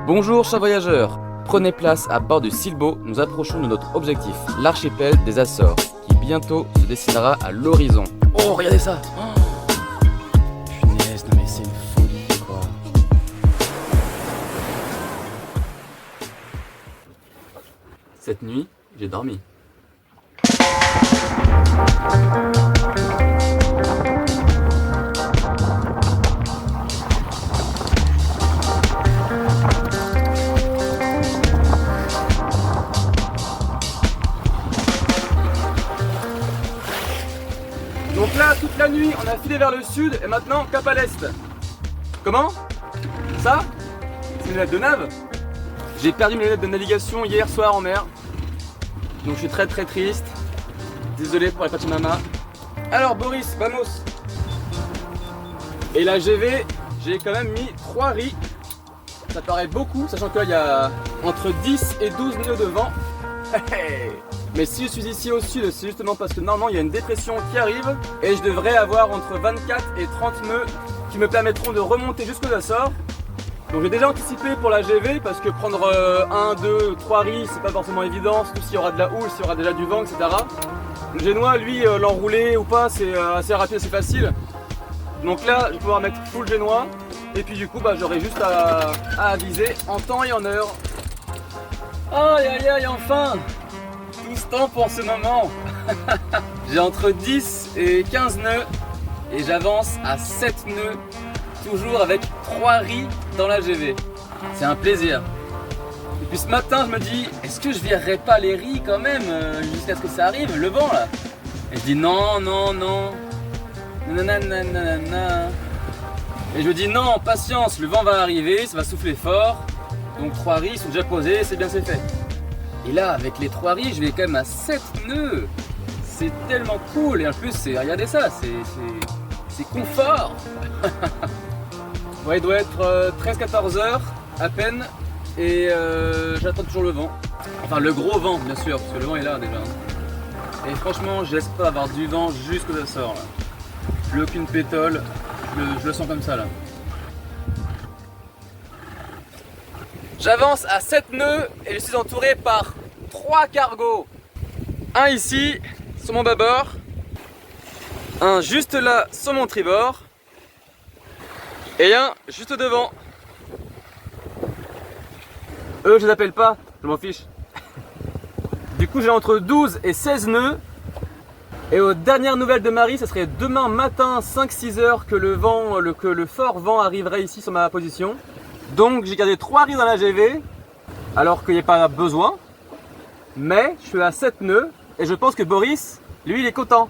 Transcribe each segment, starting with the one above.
Bonjour chers voyageurs, prenez place à bord du Silbo, nous approchons de notre objectif, l'archipel des Açores, qui bientôt se dessinera à l'horizon. Oh regardez ça, punaise, non mais c'est une folie quoi. Cette nuit, j'ai dormi. Donc là, toute la nuit, on a filé vers le sud et maintenant cap à l'est. Comment? Ça? C'est une lunette de nav? J'ai perdu mes lunettes de navigation hier soir en mer. Donc je suis très triste. Désolé pour la Pachamama. Alors Boris, vamos. Et la GV, j'ai quand même mis 3 riz. Ça paraît beaucoup, sachant qu'il y a entre 10 et 12 nœuds de vent. Mais si je suis ici au sud, c'est justement parce que normalement il y a une dépression qui arrive et je devrais avoir entre 24 et 30 nœuds qui me permettront de remonter jusqu'aux Açores. Donc j'ai déjà anticipé pour la GV parce que prendre 1, 2, 3 riz c'est pas forcément évident, surtout s'il y aura de la houle, s'il y aura déjà du vent, etc. Le génois, lui, l'enrouler ou pas, c'est assez rapide, assez facile. Donc là, je vais pouvoir mettre full génois et puis du coup, j'aurai juste à aviser en temps et en heure. Aïe aïe aïe, enfin! Tout ce temps pour ce moment. J'ai entre 10 et 15 nœuds et j'avance à 7 nœuds, toujours avec 3 riz dans la GV. C'est un plaisir. Et puis ce matin je me dis, est-ce que je virerai pas les riz quand même jusqu'à ce que ça arrive, le vent là? Et je dis non, nanana. Et je me dis non, patience, le vent va arriver, ça va souffler fort. Donc 3 riz sont déjà posés, c'est bien, c'est fait. Et là, avec les 3 riz, je vais quand même à 7 nœuds. C'est tellement cool. Et en plus, regardez ça, c'est confort. Ouais, il doit être 13-14 heures à peine. Et j'attends toujours le vent. Enfin, le gros vent, bien sûr, parce que le vent est là déjà. Et franchement, j'espère avoir du vent jusqu'aux Açores. Plus aucune pétole. Je le sens comme ça là. J'avance à 7 nœuds et je suis entouré par 3 cargos. Un ici, sur mon bâbord. Un juste là, sur mon tribord. Et un juste devant. Eux, je les appelle pas, je m'en fiche. Du coup, j'ai entre 12 et 16 nœuds. Et aux dernières nouvelles de Marie, ce serait demain matin, 5-6 heures, que le fort vent arriverait ici sur ma position. Donc j'ai gardé 3 riz dans la GV, alors qu'il n'y a pas besoin. Mais je suis à 7 nœuds et je pense que Boris, lui, il est content.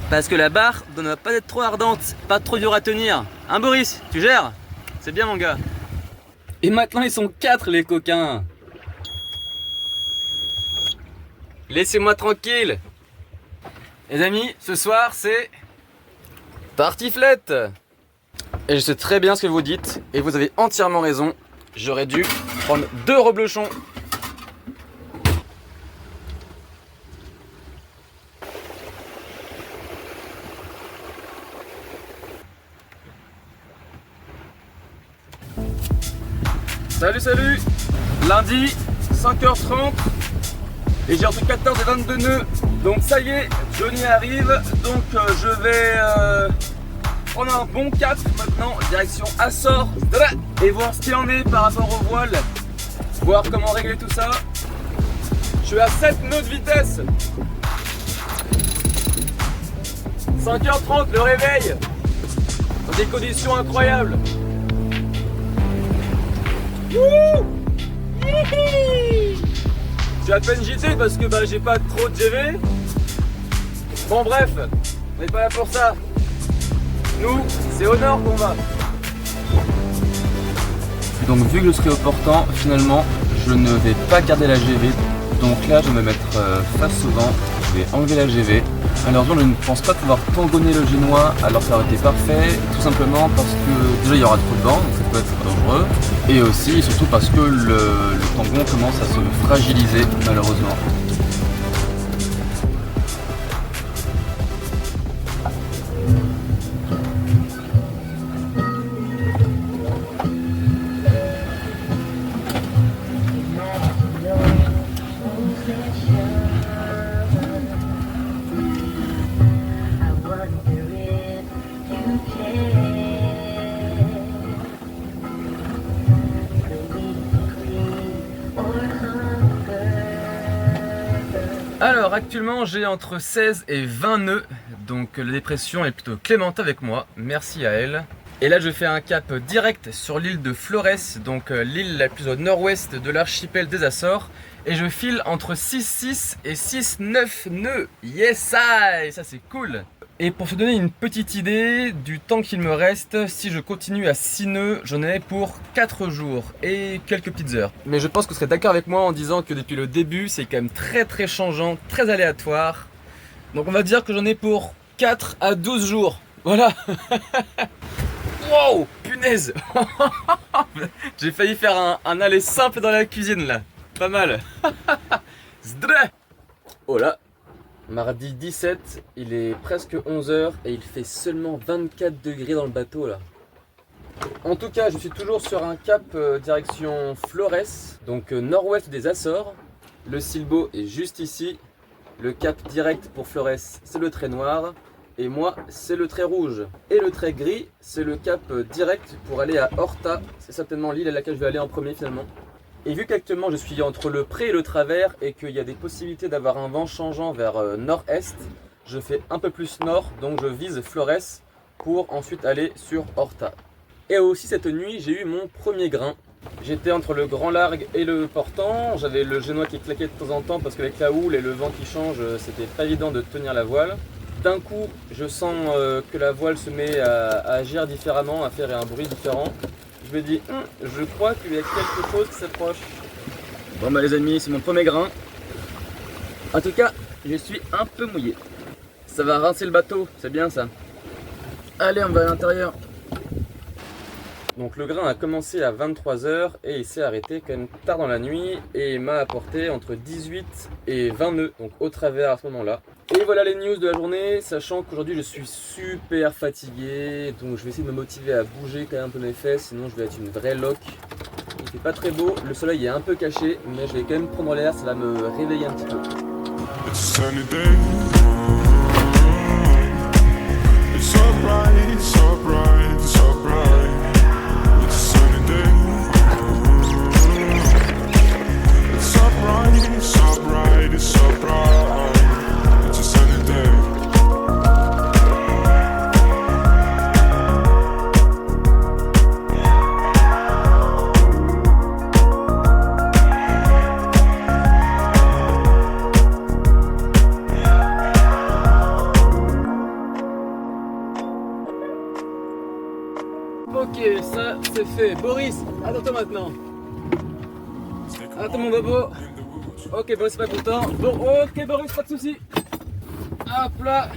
Parce que la barre ne doit pas être trop ardente, pas trop dur à tenir. Hein Boris, tu gères? C'est bien mon gars. Et maintenant ils sont 4 les coquins. Laissez-moi tranquille. Les amis, ce soir c'est tartiflette. Et je sais très bien ce que vous dites, et vous avez entièrement raison. J'aurais dû prendre 2 reblochons. Salut. Lundi, 5h30. Et j'ai entre 14 et 22 nœuds. Donc ça y est, Johnny arrive. Donc je vais prendre un bon 4 maintenant, direction Açores. Et voir ce qu'il en est par rapport aux voiles. Voir comment régler tout ça. Je suis à 7 nœuds de vitesse. 5h30, le réveil. Dans des conditions incroyables. Wouh! Je suis à peine JT parce que j'ai pas trop de GV. Bon bref, on n'est pas là pour ça. Nous, c'est au nord qu'on va. Donc vu que je serai au portant, finalement, je ne vais pas garder la GV. Donc là, je vais me mettre face au vent. Je vais enlever la GV. Malheureusement, je ne pense pas pouvoir tangonner le génois, alors ça aurait été parfait, tout simplement parce que déjà il y aura trop de vent, donc ça peut être dangereux, et aussi et surtout parce que le tangon commence à se fragiliser malheureusement. Alors actuellement j'ai entre 16 et 20 nœuds, donc la dépression est plutôt clémente avec moi, merci à elle. Et là je fais un cap direct sur l'île de Flores, donc l'île la plus au nord-ouest de l'archipel des Açores. Et je file entre 6,6 et 6,9 nœuds, yes I, ça c'est cool. Et pour se donner une petite idée du temps qu'il me reste, si je continue à 6 nœuds, j'en ai pour 4 jours et quelques petites heures. Mais je pense que vous serez d'accord avec moi en disant que depuis le début, c'est quand même très changeant, très aléatoire. Donc on va dire que j'en ai pour 4 à 12 jours. Voilà. Wow, punaise. J'ai failli faire un aller simple dans la cuisine là. Pas mal. Oh là. Mardi 17, il est presque 11h et il fait seulement 24 degrés dans le bateau là. En tout cas, je suis toujours sur un cap direction Flores, donc nord-ouest des Açores. Le Silbo est juste ici. Le cap direct pour Flores, c'est le trait noir. Et moi, c'est le trait rouge. Et le trait gris, c'est le cap direct pour aller à Horta. C'est certainement l'île à laquelle je vais aller en premier finalement. Et vu qu'actuellement je suis entre le pré et le travers et qu'il y a des possibilités d'avoir un vent changeant vers nord-est, je fais un peu plus nord, donc je vise Flores pour ensuite aller sur Horta. Et aussi cette nuit, j'ai eu mon premier grain. J'étais entre le grand largue et le portant, j'avais le génois qui claquait de temps en temps parce qu'avec la houle et le vent qui change, c'était pas évident de tenir la voile. D'un coup, je sens que la voile se met à agir différemment, à faire un bruit différent. Je me dis, je crois qu'il y a quelque chose qui s'approche. Bon bah les amis, c'est mon premier grain. En tout cas, je suis un peu mouillé. Ça va rincer le bateau, c'est bien ça. Allez, on va à l'intérieur. Donc le grain a commencé à 23h et il s'est arrêté quand même tard dans la nuit et m'a apporté entre 18 et 20 nœuds, donc au travers à ce moment-là. Et voilà les news de la journée, sachant qu'aujourd'hui je suis super fatigué, donc je vais essayer de me motiver à bouger quand même un peu mes fesses, sinon je vais être une vraie loque. Il fait pas très beau, le soleil est un peu caché, mais je vais quand même prendre l'air, ça va me réveiller un petit peu. Ok, ça c'est fait. Boris, attends-toi maintenant. Attends mon bobo. Ok, Boris pas content. Bon, ok Boris, pas de soucis. Hop là.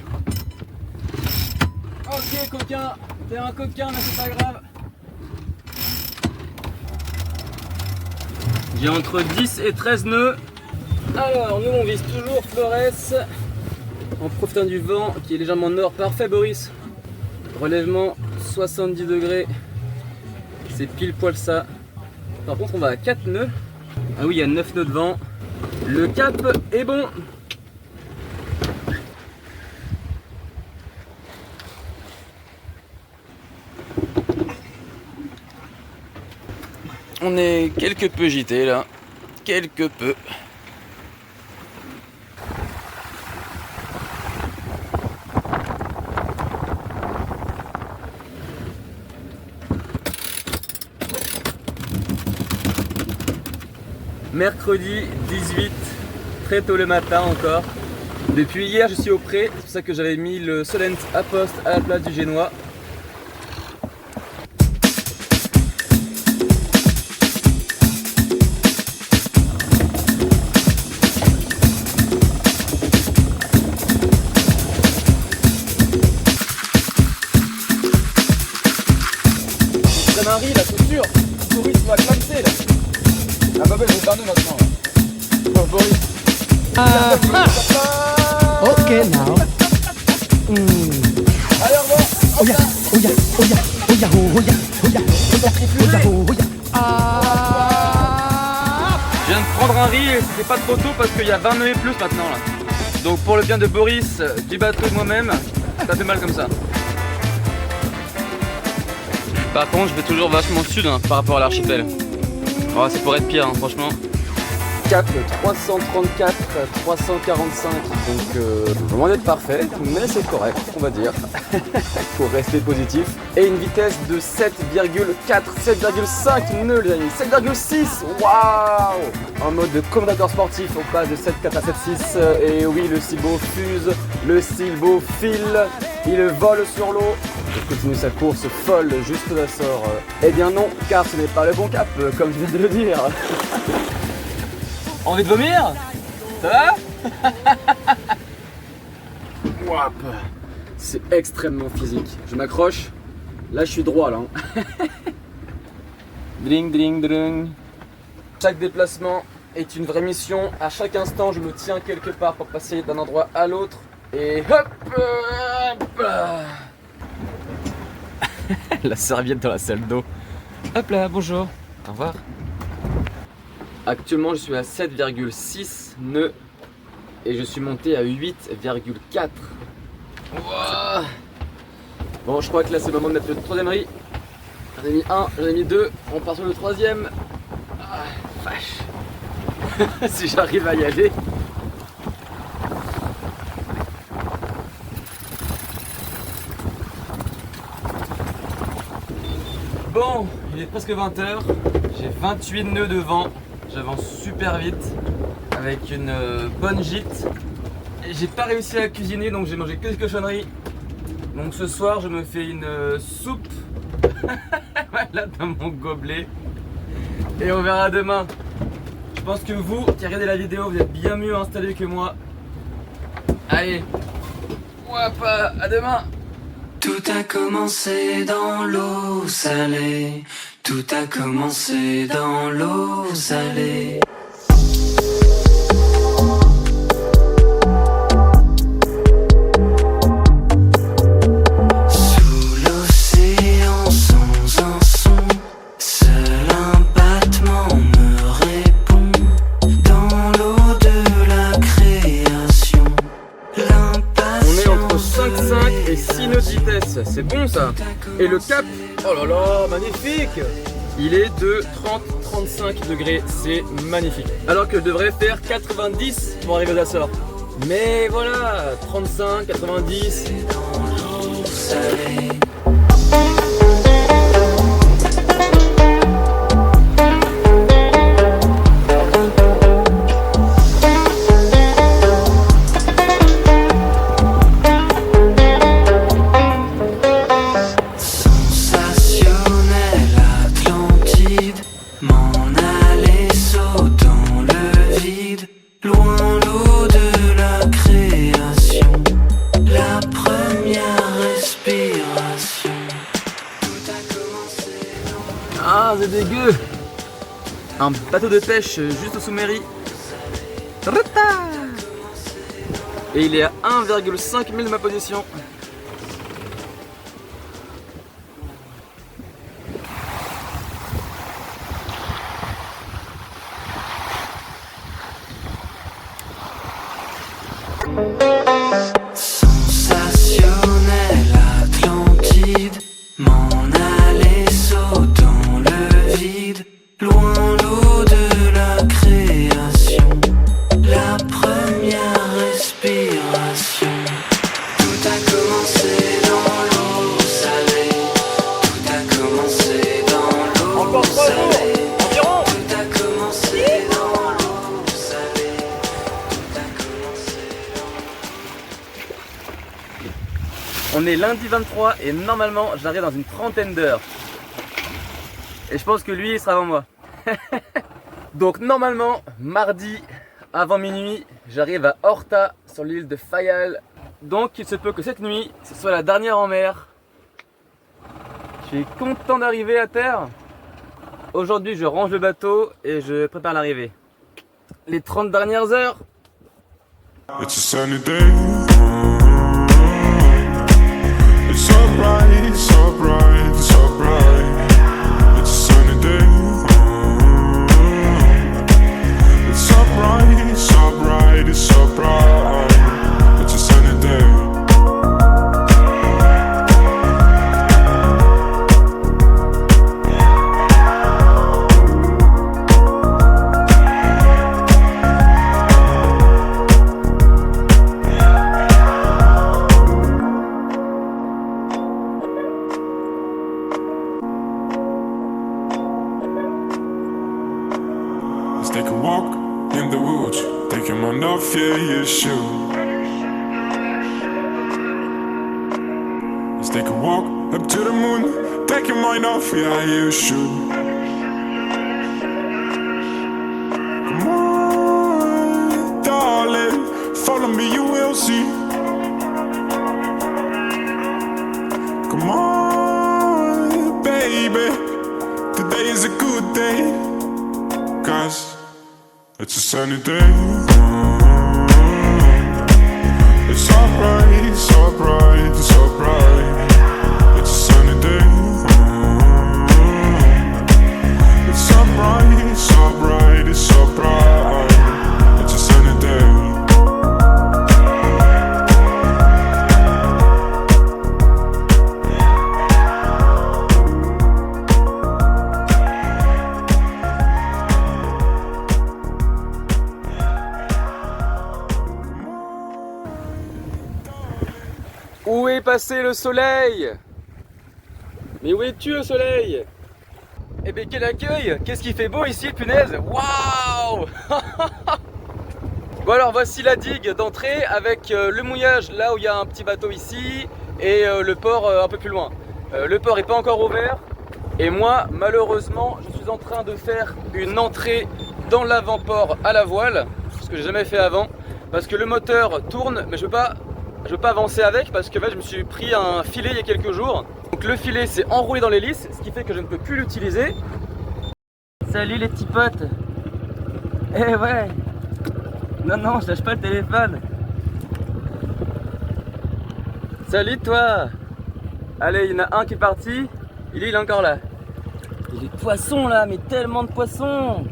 Ok coquin, t'es un coquin mais c'est pas grave. J'ai entre 10 et 13 nœuds. Alors nous on vise toujours Flores en profitant du vent qui est légèrement nord. Parfait Boris. Relèvement 70 degrés, c'est pile poil ça. Par contre on va à 4 nœuds. Ah oui, il y a 9 nœuds de vent. Le cap est bon. On est quelque peu gité là, quelque peu. Mercredi 18, très tôt le matin encore. Depuis hier je suis au pré, c'est pour ça que j'avais mis le Solent à poste à la place du génois. C'est un riz là, c'est sûr. Boris va clamser là. Ah bah ouais, je vais faire nous maintenant là. Bon, Boris. Ok now. Allez, au revoir. Oya, oya, oya, oya, oya, oya, oya, oya, oya. Je viens de prendre un riz et c'était pas trop tôt parce qu'il y a 20 nœuds et plus maintenant là. Donc pour le bien de Boris, du bateau et de moi-même, ça fait mal comme ça. Par contre, je vais toujours vachement sud par rapport à l'archipel. Oh, c'est pour être pire, franchement. cap 334, 345, donc loin d'être parfait, mais c'est correct, on va dire, pour rester positif. Et une vitesse de 7,4, 7,5 nœuds les amis, 7,6, waouh! En mode de commentateur sportif, on passe de 7,4 à 7,6, et oui, le Silbo fuse, le Silbo file, il vole sur l'eau. Il continue sa course folle juste d'Assort. Eh bien non, car ce n'est pas le bon cap, comme je viens de le dire. Envie de vomir? Ça va? Wouap. C'est extrêmement physique. Je m'accroche. Là, je suis droit là. Dring, dring, dring. Chaque déplacement est une vraie mission. À chaque instant, je me tiens quelque part pour passer d'un endroit à l'autre. Et hop, hop. La serviette dans la salle d'eau. Hop là, bonjour. Au revoir. Actuellement, je suis à 7,6 nœuds et je suis monté à 8,4. Wow. Bon, je crois que là, c'est le moment de mettre le troisième riz. J'en ai mis un, j'en ai mis deux. On part sur le troisième. Ah, vache. Si j'arrive à y aller. Bon, il est presque 20h. J'ai 28 nœuds de vent. J'avance super vite avec une bonne gîte. Et j'ai pas réussi à cuisiner donc j'ai mangé quelques cochonneries. Donc ce soir je me fais une soupe voilà, dans mon gobelet. Et on verra demain. Je pense que vous qui regardez la vidéo, vous êtes bien mieux installés que moi. Allez, hop, à demain. Tout a commencé dans l'eau salée. Tout a commencé dans l'eau salée. Sous l'océan sans un son, seul un battement me répond. Dans l'eau de la création, on est entre 5,5 et 6 nœuds de vitesse, c'est bon ça. Et le cap, oh là là, magnifique. Il est de 30-35 degrés, c'est magnifique. Alors que je devrais faire 90 pour arriver aux Açores. Mais voilà, 35, 90. Ah, c'est dégueu. Un bateau de pêche juste sous mairie. Et il est à 1,5 000 de ma position. Sensationnel Atlantide, m'en aller saut dans le vide, loin l'eau de la création, la première respiration. Tout a commencé dans l'eau salée, tout a commencé dans l'eau salée. Tout a commencé dans l'eau salée, tout a commencé On est lundi 23 et normalement j'arrive dans une trentaine d'heures. Et je pense que lui il sera avant moi. Donc normalement mardi avant minuit j'arrive à Horta sur l'île de Fayal. Donc il se peut que cette nuit ce soit la dernière en mer. Je suis content d'arriver à terre. Aujourd'hui je range le bateau et je prépare l'arrivée. Les 30 dernières heures. It's a sunny day. It's so bright, so bright, so bright. It's a sunny day. It's so bright, so bright, it's so bright. It's a sunny day. Let's take a walk in the woods. Take your mind off, yeah, you should. Let's take a walk up to the moon. Take your mind off, yeah, you should. Come on, darling, follow me, you will see. Come on, baby, today is a good day, 'cause it's a sunny day. It's alright, it's alright, it's alright. It's a sunny day. It's alright, it's alright, it's alright. It's a sunny day. Où est passé le soleil? Mais où es-tu le soleil? Eh bien quel accueil! Qu'est-ce qui fait beau ici, punaise! Waouh! Bon alors voici la digue d'entrée avec le mouillage là où il y a un petit bateau ici et le port un peu plus loin. Le port n'est pas encore ouvert et moi malheureusement je suis en train de faire une entrée dans l'avant-port à la voile, ce que j'ai jamais fait avant, parce que le moteur tourne mais je veux pas avancer avec parce que en fait, je me suis pris un filet il y a quelques jours. Donc le filet s'est enroulé dans l'hélice, ce qui fait que je ne peux plus l'utiliser. Salut les petits potes. Eh ouais. Non, je lâche pas le téléphone. Salut toi. Allez, il y en a un qui est parti. Il est encore là. Il y a des poissons là, mais tellement de poissons.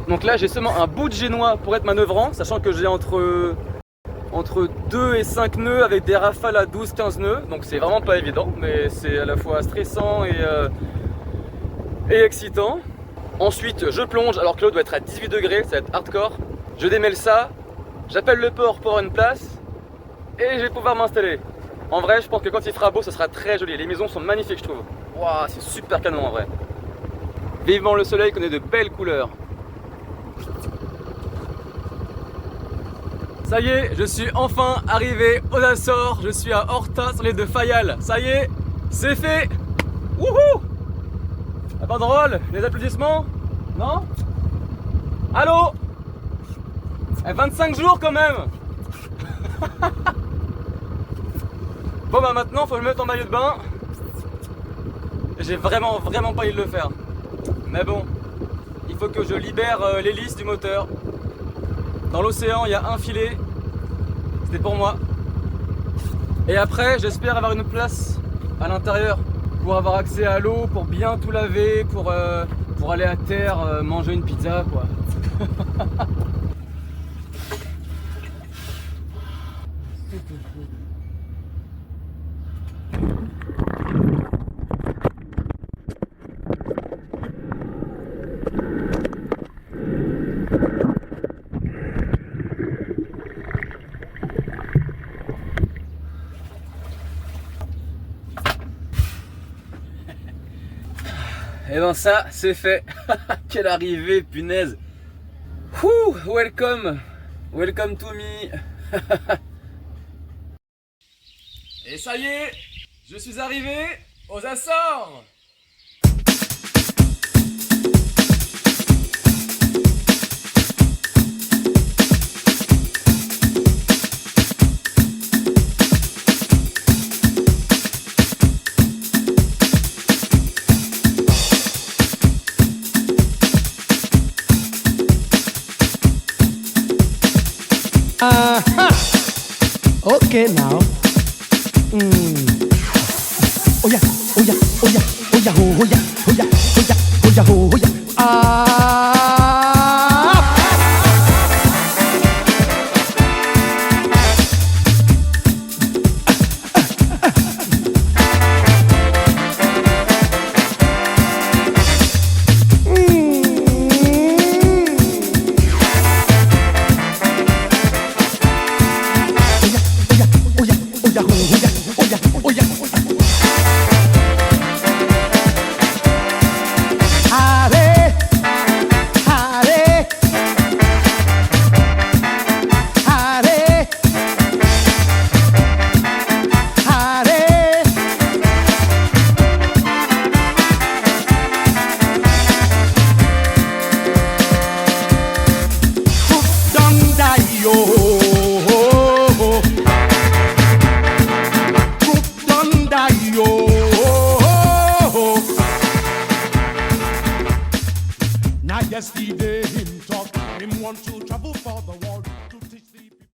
Donc là j'ai seulement un bout de génois pour être manœuvrant, sachant que j'ai entre 2 et 5 nœuds avec des rafales à 12-15 nœuds, donc c'est vraiment pas évident, mais c'est à la fois stressant et excitant. Ensuite je plonge alors que l'eau doit être à 18 degrés, ça va être hardcore. Je démêle ça, j'appelle le port pour une place et je vais pouvoir m'installer. En vrai je pense que quand il fera beau ça sera très joli, les maisons sont magnifiques je trouve. Waouh, c'est super canon en vrai. Vivement le soleil connaît de belles couleurs. Ça y est, je suis enfin arrivé aux Açores, je suis à Horta sur les deux Fayal. Ça y est, c'est fait. Wouhou! Pas drôle, des applaudissements? Non? Allô? 25 jours quand même. Bon bah maintenant faut me mettre en maillot de bain. J'ai vraiment pas envie de le faire. Mais bon, il faut que je libère l'hélice du moteur. Dans l'océan, il y a un filet. C'était pour moi. Et après, j'espère avoir une place à l'intérieur pour avoir accès à l'eau, pour bien tout laver, pour aller à terre manger une pizza, quoi. Et ben ça, c'est fait. Quelle arrivée, punaise. Ouh, welcome to me. Et ça y est, je suis arrivé aux Açores. Okay, now. Oh yeah, oh yeah, oh yeah, oh yeah, oh yeah, oh yeah, oh yeah, oh yeah, oh yeah. Oh yeah, oh yeah, oh yeah, oh yeah, oh yeah, oh yeah. Yesterday him talk, him want to travel for the world.